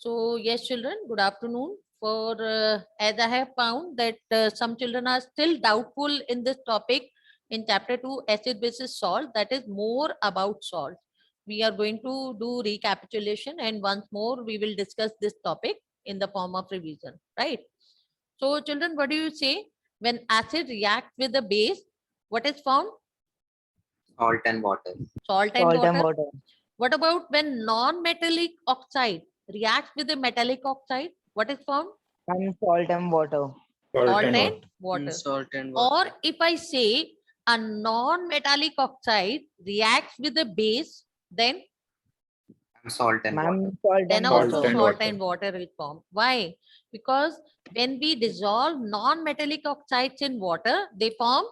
So yes, children, good afternoon. For as I have found that some children are still doubtful in this topic in chapter 2, acid basis salt, that is more about salt. We are going to do recapitulation, and once more we will discuss this topic in the form of revision, right? So children, what do you say when acid reacts with the base? What is found? Salt and water. Salt and Salt and water. water. What about when non-metallic oxide reacts with the metallic oxide? What is found? And salt and water. Salt and water. Salt and Or if I say a non-metallic oxide reacts with the base, then Salt and water. Ma'am, salt then and also water. salt and water is formed. Why? Because when we dissolve non-metallic oxides in water, they form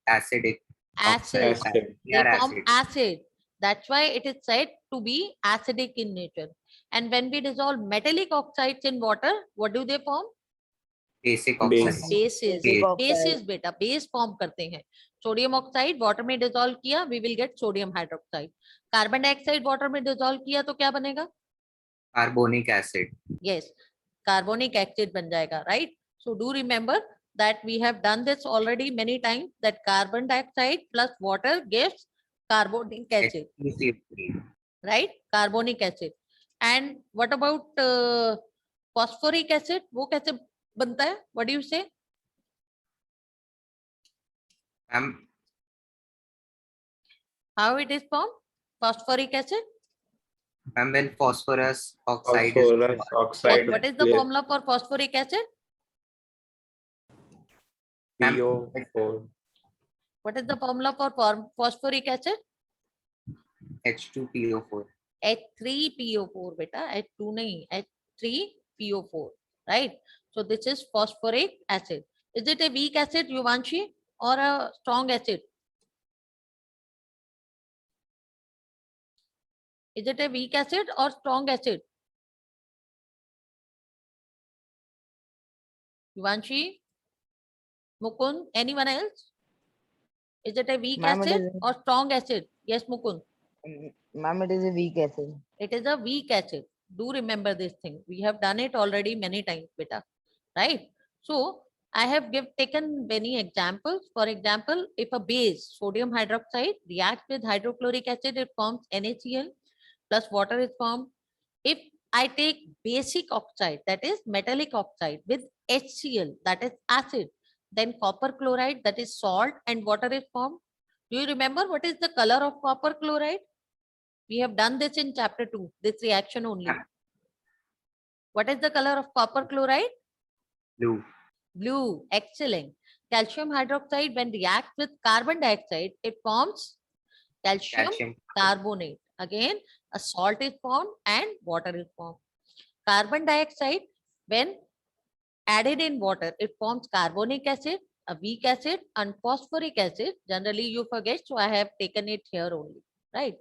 Acidic. acid. Acid. They form Acid. acid. That's why it is said to be acidic in nature. And when we dissolve metallic oxides in water, what do they form? Basic oxide. Bases. Basic oxide. Bases बेटा base form करते हैं. Sodium oxide water में dissolve किया, we will get sodium hydroxide. Carbon dioxide water में dissolve किया तो क्या बनेगा? Carbonic acid. Yes, carbonic acid बन जाएगा, right? So do remember that we have done this already many times, that carbon dioxide plus water gives carbonic acid, HCl3. right? Carbonic acid. And what about phosphoric acid? वो कैसे बनता है? What do you say? How it is formed? Phosphoric acid. And when phosphorus oxide Phosphorus oxide. What is the formula for phosphoric acid? PO4. What is the formula for phosphoric acid? H2PO4. H3PO4 beta, H2 nahi, H3PO4, right? So this is phosphoric acid. Is it a weak acid, Yuvanshi, or a strong acid? Is it a weak acid or strong acid? Yuvanshi, Mukund, anyone else? Is it a weak acid or strong acid? Yes, Mukund. Ma'am, it is a weak acid. It is a weak acid. Do remember this thing. We have done it already many times, beta. Right? So I have taken many examples. For example, if a base, sodium hydroxide, reacts with hydrochloric acid, it forms NaCl plus water is formed. If I take basic oxide, that is metallic oxide, with HCl, that is acid, then copper chloride, that is salt, and water is formed. Do you remember what is the color of copper chloride? We have done this in chapter 2, this reaction only. What is the color of copper chloride? Blue. Blue. Excellent. Calcium hydroxide, when reacts with carbon dioxide, it forms calcium carbonate. Again, a salt is formed and water is formed. Carbon dioxide, when added in water, it forms carbonic acid, a weak acid, and phosphoric acid. Generally, you forget, so I have taken it here only, right?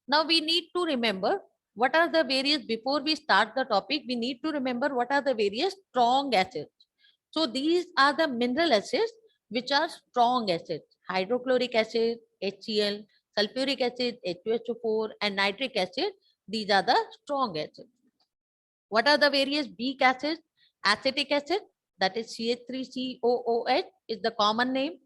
Now we need to remember what are the various, before we start the topic, we need to remember what are the various strong acids. So these are the mineral acids which are strong acids: hydrochloric acid, HCl, sulfuric acid, H2SO4, and nitric acid. These are the strong acids. What are the various weak acids? Acetic acid, that is CH3COOH, is the common name.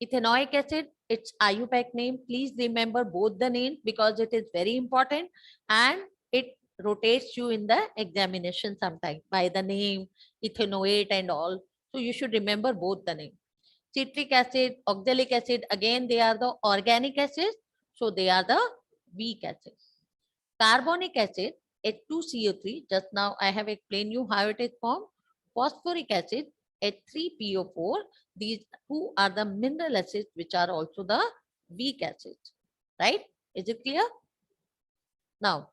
Ethanoic acid, its IUPAC name. Please remember both the names because it is very important and it rotates you in the examination sometime by the name, ethanoate and all. So you should remember both the name. Citric acid, oxalic acid, again they are the organic acids, so they are the weak acids. Carbonic acid, H2CO3, just now I have explained you how it is formed. Phosphoric acid, H3PO4, these two are the mineral acids which are also the weak acids, right? Is it clear? Now,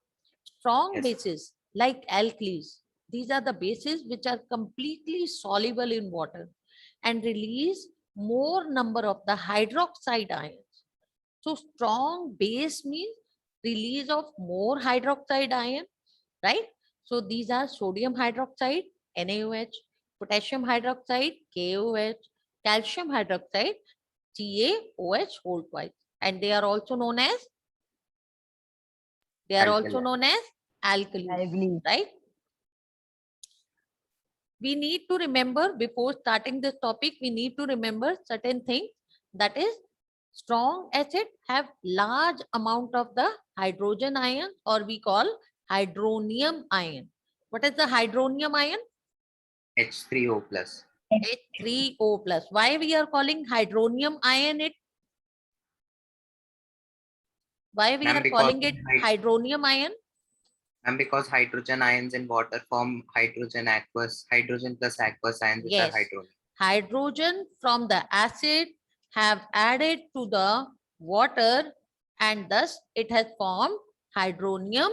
strong bases like alkalis, these are the bases which are completely soluble in water and release more number of the hydroxide ions. So strong base means release of more hydroxide ion, right? So these are sodium hydroxide, NaOH, potassium hydroxide, KOH, calcium hydroxide, CaOH whole twice, and they are also known as alkali, Alkali. right? We need to remember before starting this topic, we need to remember certain things. That is, strong acid have large amount of the hydrogen ion, or we call hydronium ion. What is the hydronium ion? H3O plus. H3O plus. Why we are calling hydronium ion it? Why we Ma'am, are because calling it hydronium ion? and because hydrogen ions in water form hydrogen plus aqueous ions, which are Yes. hydronium. Hydrogen from the acid have added to the water, and thus it has formed hydronium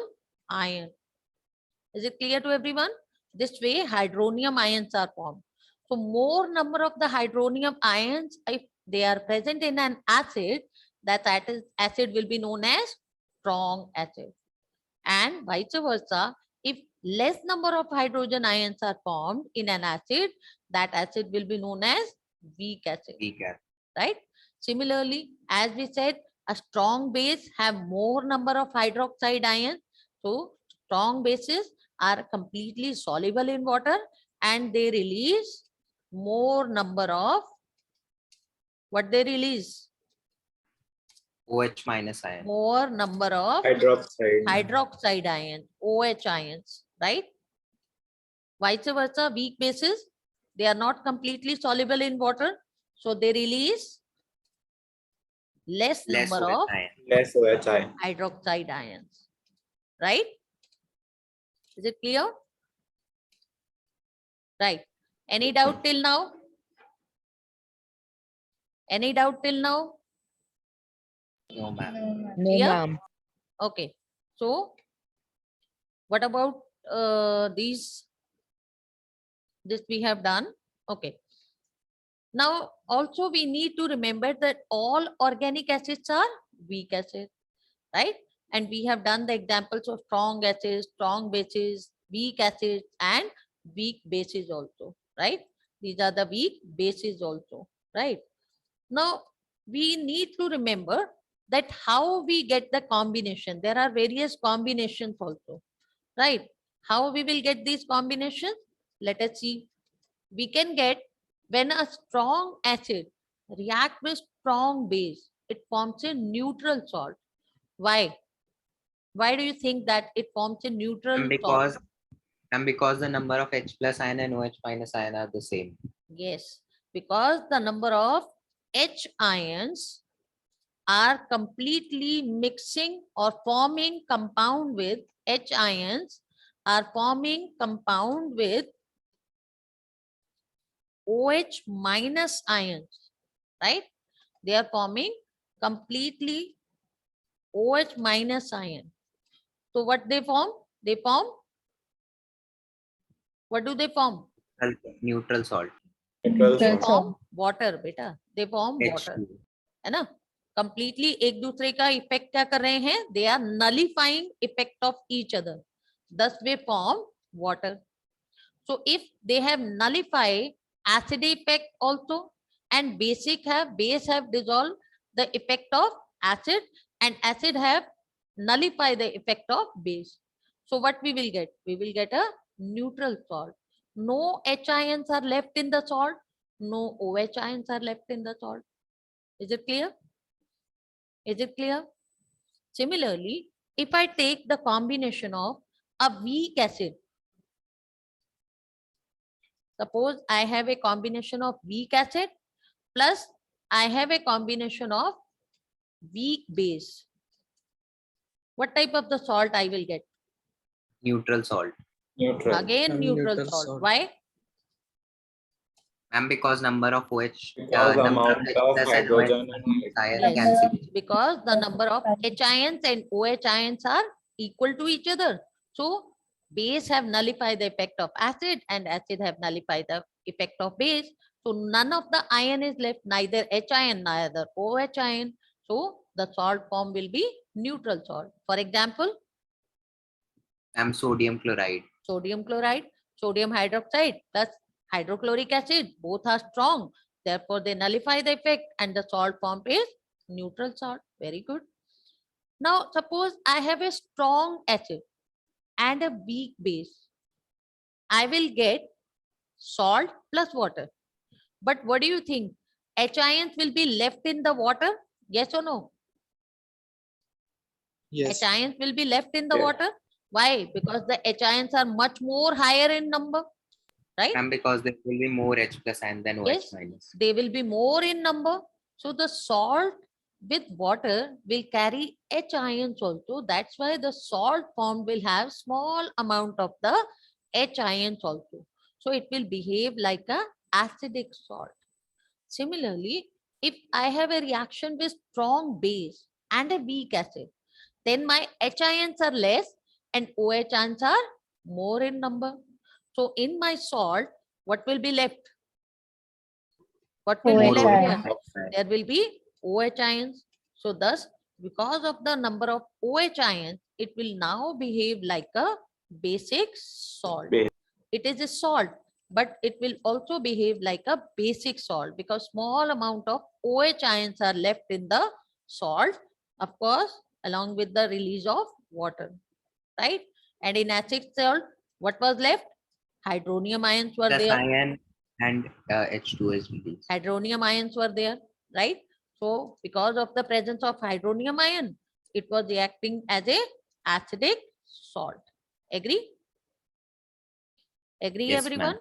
ion. Is it clear to everyone? This way hydronium ions are formed. So more number of the hydronium ions, if they are present in an acid, that acid will be known as strong acid. And vice versa, if less number of hydrogen ions are formed in an acid, that acid will be known as weak acid, Weak acid. right? Similarly, as we said, a strong base have more number of hydroxide ions. So strong bases are completely soluble in water, and they release more number of, what they release? OH minus ion. More number of Hydroxide. hydroxide ions, OH ions, right? Vice versa, weak bases, they are not completely soluble in water, so they release less Less number OH of ion. Less OH ion. hydroxide ions, right? Is it clear? Right. Any doubt till now? Any doubt till now? No, ma'am. No, Clear? ma'am. Okay. So what about these? This we have done. Okay. Now also we need to remember that all organic acids are weak acids, right? And we have done the examples of strong acids, strong bases, weak acids, and weak bases also, right? These are the weak bases also, right? Now we need to remember that how we get the combination. There are various combinations also, right? How we will get these combinations? Let us see. We can get, when a strong acid react with strong base, it forms a neutral salt. Why? Why do you think that it forms a neutral salt? And because the number of H plus ion and OH minus ion are the same. Yes, because the number of H ions are completely mixing or forming compound with H ions are forming compound with OH minus ions, right? They are forming completely OH minus ion. So what they form? They form, what do they form? Neutral salt. Neutral They salt. form water, beta. They form water. H2. है ना? Completely एक दूसरे का effect क्या कर रहे हैं? They are nullifying effect of each other. Thus they form water. So if they have nullified acid effect also, and base have dissolved the effect of acid, and acid have nullified the effect of base. So what we will get? We will get a neutral salt. No H ions are left in the salt. No OH ions are left in the salt. Is it clear? Is it clear? Similarly, if I take the combination of a weak acid, suppose I have a combination of weak acid plus I have a combination of weak base. What type of the salt I will get? Neutral salt. Neutral. Again, neutral salt. Why? And because number of OH, Because number of amount H of plus and OH hydrogen minus ion Yes, cancellation. because the number of H ions and OH ions are equal to each other. So base have nullified the effect of acid, and acid have nullified the effect of base. So none of the ion is left, neither H ion, neither OH ion. So the salt form will be neutral salt. For example, And sodium chloride. sodium chloride, sodium hydroxide plus hydrochloric acid, both are strong. Therefore, they nullify the effect, and the salt form is neutral salt. Very good. Now, suppose I have a strong acid and a weak base, I will get salt plus water. But what do you think? H ions will be left in the water? Yes or no? Yes. H ions will be left in the Yes. water. Why? Because the H ions are much more higher in number, right? Ma'am, because there will be more H plus ion than OH Yes, minus. they will be more in number. So the salt with water will carry H ions also. That's why the salt formed will have small amount of the H ions also. So it will behave like a acidic salt. Similarly, if I have a reaction with strong base and a weak acid, then my H ions are less and OH ions are more in number. So in my salt, what will be left? What will be OH left ions. here? There will be OH ions. So thus, because of the number of OH ions, it will now behave like a basic salt. Base. It is a salt, but it will also behave like a basic salt because small amount of OH ions are left in the salt, of course, along with the release of water, right? And in acid salt, what was left? Hydronium ions were Plus there. ion and H2 is released. Hydronium ions were there, right? So because of the presence of hydronium ion, it was reacting as a acidic salt. Agree? Agree, Yes, everyone? ma'am.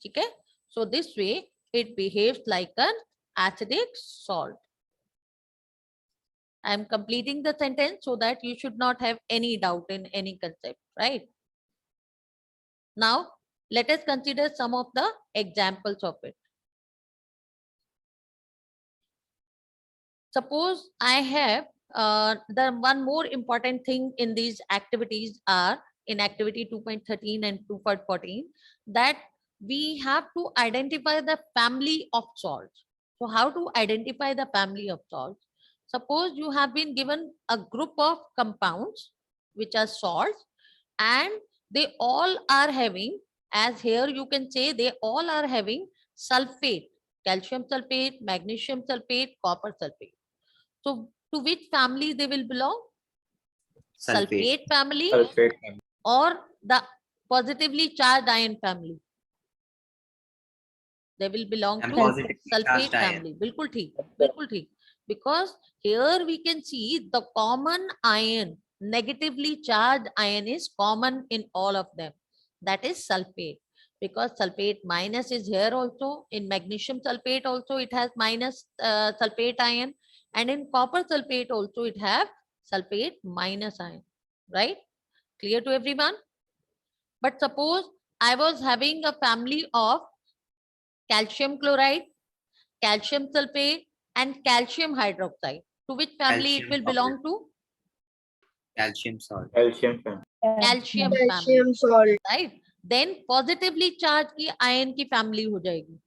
Okay. So this way it behaves like an acidic salt. I am completing the sentence so that you should not have any doubt in any concept, right? Now let us consider some of the examples of it. Suppose I have the one more important thing in these activities are in activity 2.13 and 2.14 that we have to identify the family of salts. So how to identify the family of salts? Suppose you have been given a group of compounds which are salts and they all are having, as here you can say they all are having sulfate, calcium sulfate, magnesium sulfate, copper sulfate. So to which family they will belong? Sulfate. Sulfate family Sulfate. or the positively charged ion family? They will belong And to positively sulfate charged ion. family. बिल्कुल ठीक, बिल्कुल ठीक. Because here we can see the common ion, negatively charged ion is common in all of them. That is sulfate. Because sulfate minus is here also. In magnesium sulfate also it has minus sulfate ion. And in copper sulfate also it have sulfate minus ion. Right? Clear to everyone? But suppose I was having a family of calcium chloride, calcium sulfate, and calcium hydroxide. To which family it Calcium will salt. belong to? Calcium salt. Calcium fan. Calcium family, salt. right? Then positively charged की ion की family हो जाएगी.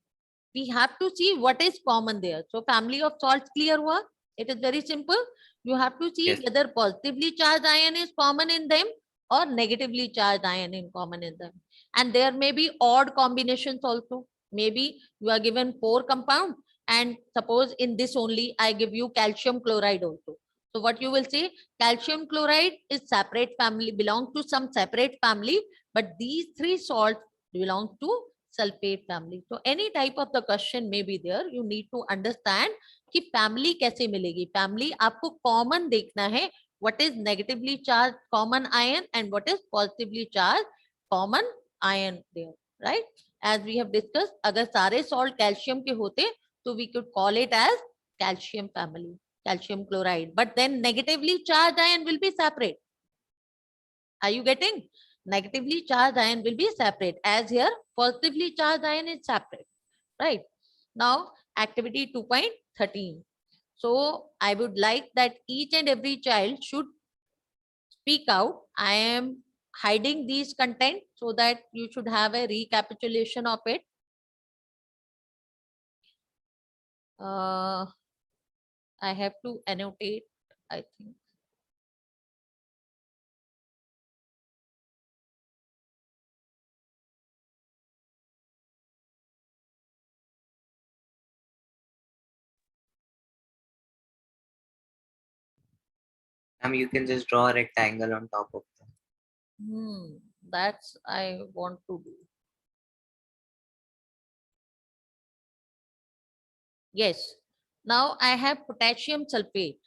We have to see what is common there. So family of salts clear हुआ? It is very simple. You have to see Yes. whether positively charged ion is common in them or negatively charged ion is common in them. And there may be odd combinations also. Maybe you are given 4 compounds and suppose in this only I give you calcium chloride also. So what you will say, calcium chloride is separate family, belong to some separate family, but these 3 salts belong to sulfate family. So any type of the question may be there, you need to understand कि family कैसे मिलेगी. Family आपको common देखना है, what is negatively charged common ion and what is positively charged common ion there, right? As we have discussed, अगर सारे salt calcium के होते तो we could call it as calcium family, calcium chloride. But then negatively charged ion will be separate. Are you getting? Negatively charged ion will be separate, as here positively charged ion is separate, right? Now activity 2.13. So I would like that each and every child should speak out. I am hiding these content so that you should have a recapitulation of it. I have to annotate, I think. You can just draw a rectangle on top of them. That's I want to do. Yes. Now I have potassium sulfate.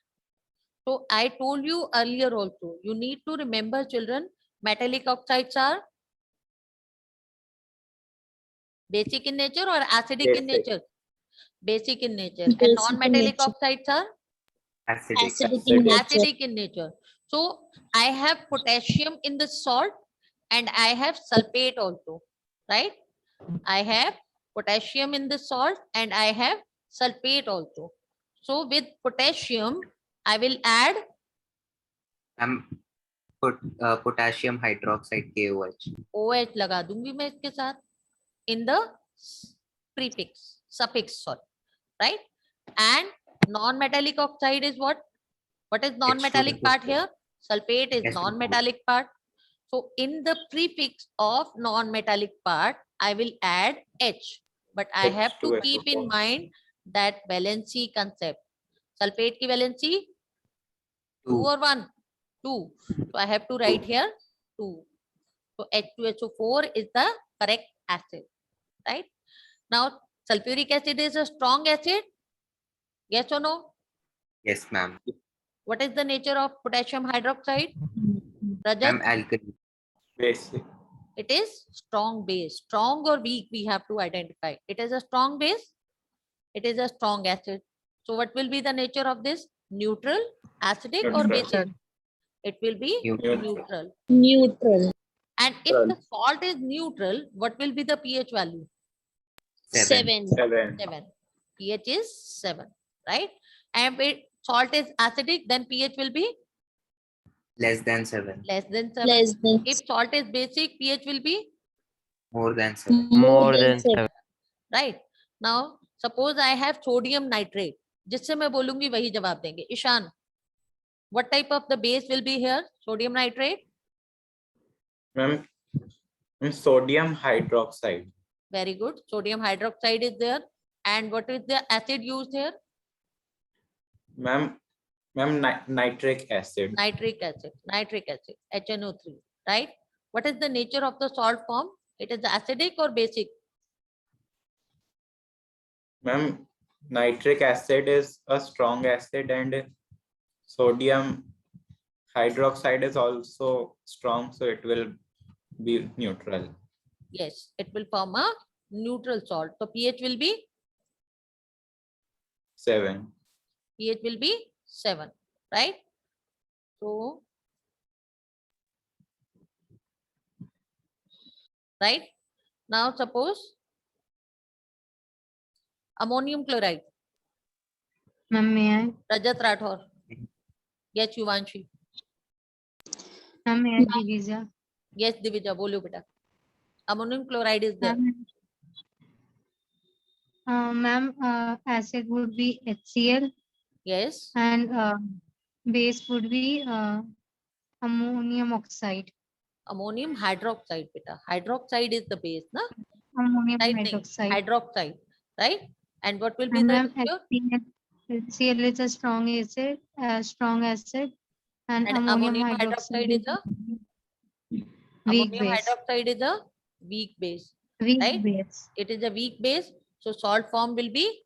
So I told you earlier also, you need to remember, children, metallic oxides are basic in nature or acidic in Basic. nature? Basic in nature. And non-metallic oxides are Acidic. acidic in nature. So I have potassium in the salt and I have sulfate also, right? I have potassium in the salt and I have sulfate also. So with potassium, I will add Ma'am, potassium hydroxide KOH. OH लगा दूंगी मैं इसके साथ in the suffix, sorry, right? And non-metallic oxide is what? What is non-metallic part here? Sulfate is non-metallic part. So in the prefix of non-metallic part, I will add H. But I have to keep in mind that valency concept. Sulfate ki valency 2 or 1? 2. So I have to write here 2. So H2SO4 is the correct acid, right? Now sulfuric acid is a strong acid. Yes or no? Yes, ma'am. What is the nature of potassium hydroxide? Ma'am, Rajat? alkali. Basic. It is strong base. Strong or weak we have to identify. It is a strong base. It is a strong acid. So what will be the nature of this? Neutral, acidic or Neutral. basic? It will be Neutral. neutral. And if the salt is neutral, what will be the pH value? 7. 7. 7. pH is 7, right? And if salt is acidic, then pH will be Less than 7. less than 7. If salt is basic, pH will be More than 7. More than 7. right. Now suppose I have sodium nitrate, जिससे मैं बोलूंगी वही जवाब देंगे. Ishaan, what type of the base will be here? Sodium nitrate? Ma'am, sodium hydroxide. Very good. Sodium hydroxide is there. And what is the acid used here? Ma'am, nitric acid. Nitric acid. HNO3, right? What is the nature of the salt form? It is acidic or basic? Ma'am, nitric acid is a strong acid and sodium hydroxide is also strong, so it will be neutral. Yes, it will form a neutral salt. So pH will be 7. pH will be 7, right? So, right? Now suppose ammonium chloride. Ma'am, may I? Rajat Rathore. Yes, Yuvanshi. Ma'am, may I, Divija? Yes, Divija, bolo beta. Ammonium chloride is there. Ma'am, acid would be HCl Yes. and base would be ammonium oxide. Ammonium hydroxide, beta. Hydroxide is the base, na? Ammonium Right thing. hydroxide. Hydroxide, right? And what will be And the ma'am, nature? HCl is a strong acid, and ammonium ammonium hydroxide is a weak ammonium base. hydroxide is a weak base, Weak right? base. It is a weak base, so salt form will be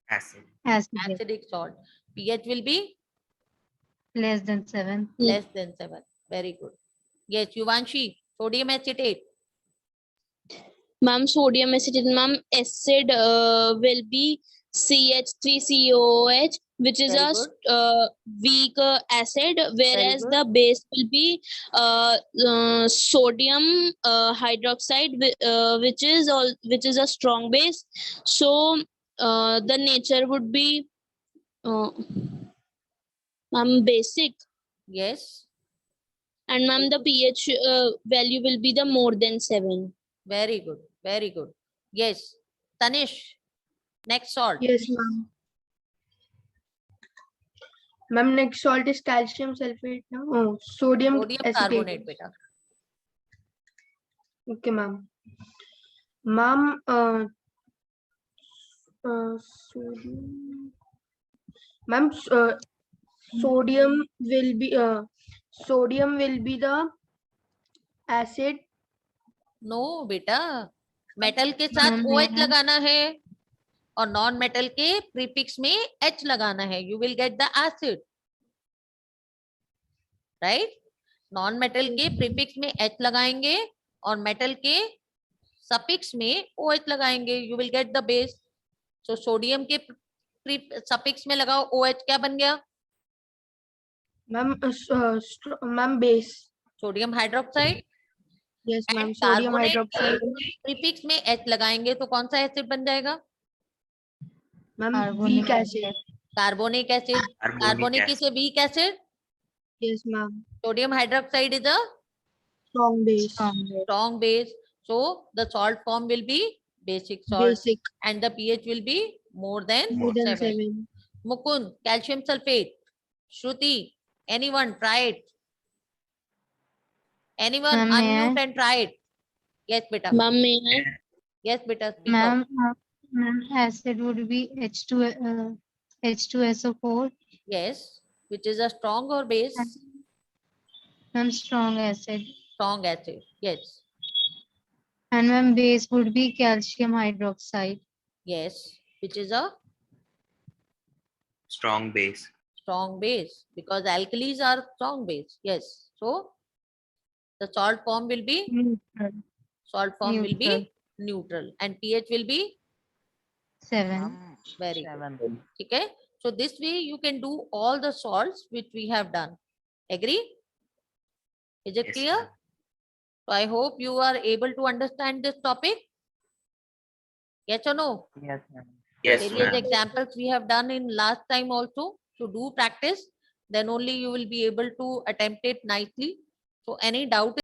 Acid. Acidic. acidic salt. pH will be Less than 7. less than 7. Very good. Yes, Yuvanshi, sodium acetate. Ma'am, sodium acetate, ma'am, acid will be CH3COOH, which is Very a good. weak acid, whereas good. the base will be sodium hydroxide, which is a strong base. So the nature would be ma'am, basic, Yes, and ma'am, the pH value will be the more than 7. very good. Very good. Yes, Tanish, next salt. Yes, ma'am. Ma'am, next salt is calcium sulfate. No? Oh, sodium acetate. Carbonate, beta. Okay, ma'am. Ma'am, sodium. Ma'am, sodium will be the acid. No बेटा, metal के साथ Ma'am, OH ma'am. लगाना है और non metal के prefix में H लगाना है. You will get the acid. Right? Non metal के प्रीफिक्स में H लगाएंगे और मेटल के सफिक्स में OH लगाएंगे. You will get the base. So sodium के सफिक्स में लगाओ OH, क्या बन गया? Ma'am, base. Sodium hydroxide. Yes, and ma'am. Sodium carbonate hydroxide. Prefix में H लगाएंगे तो कौन सा एसिड बन जाएगा? Ma'am, Carbonic weak acid. acid. Carbonic acid. Carbonic is a weak acid. Yes, ma'am. Sodium hydroxide is a Strong base. Strong base. strong base. So the salt form will be basic salt Basic. and the pH will be more than More than 7. 7. Mukund, calcium sulfate. Shruti, anyone try it? Anyone Ma'am, may unmute I? and try it? Yes, beta. Ma'am, may I? Yes, beta. Speak out. Ma'am, acid would be H2SO4. Yes, which is a strong or base? Ma'am, strong acid. Strong acid. Yes, And ma'am, base would be calcium hydroxide. yes, which is a Strong base. strong base because alkalis are strong base. Yes, so the salt form will be Neutral. will be neutral and pH will be 7. very good. 7. Okay, so this way you can do all the salts which we have done. Agree? Is it Yes, clear? ma'am. So I hope you are able to understand this topic. Yes or no? Yes, ma'am. Yes, Various ma'am. examples we have done in last time also. So do practice, then only you will be able to attempt it nicely. So any doubt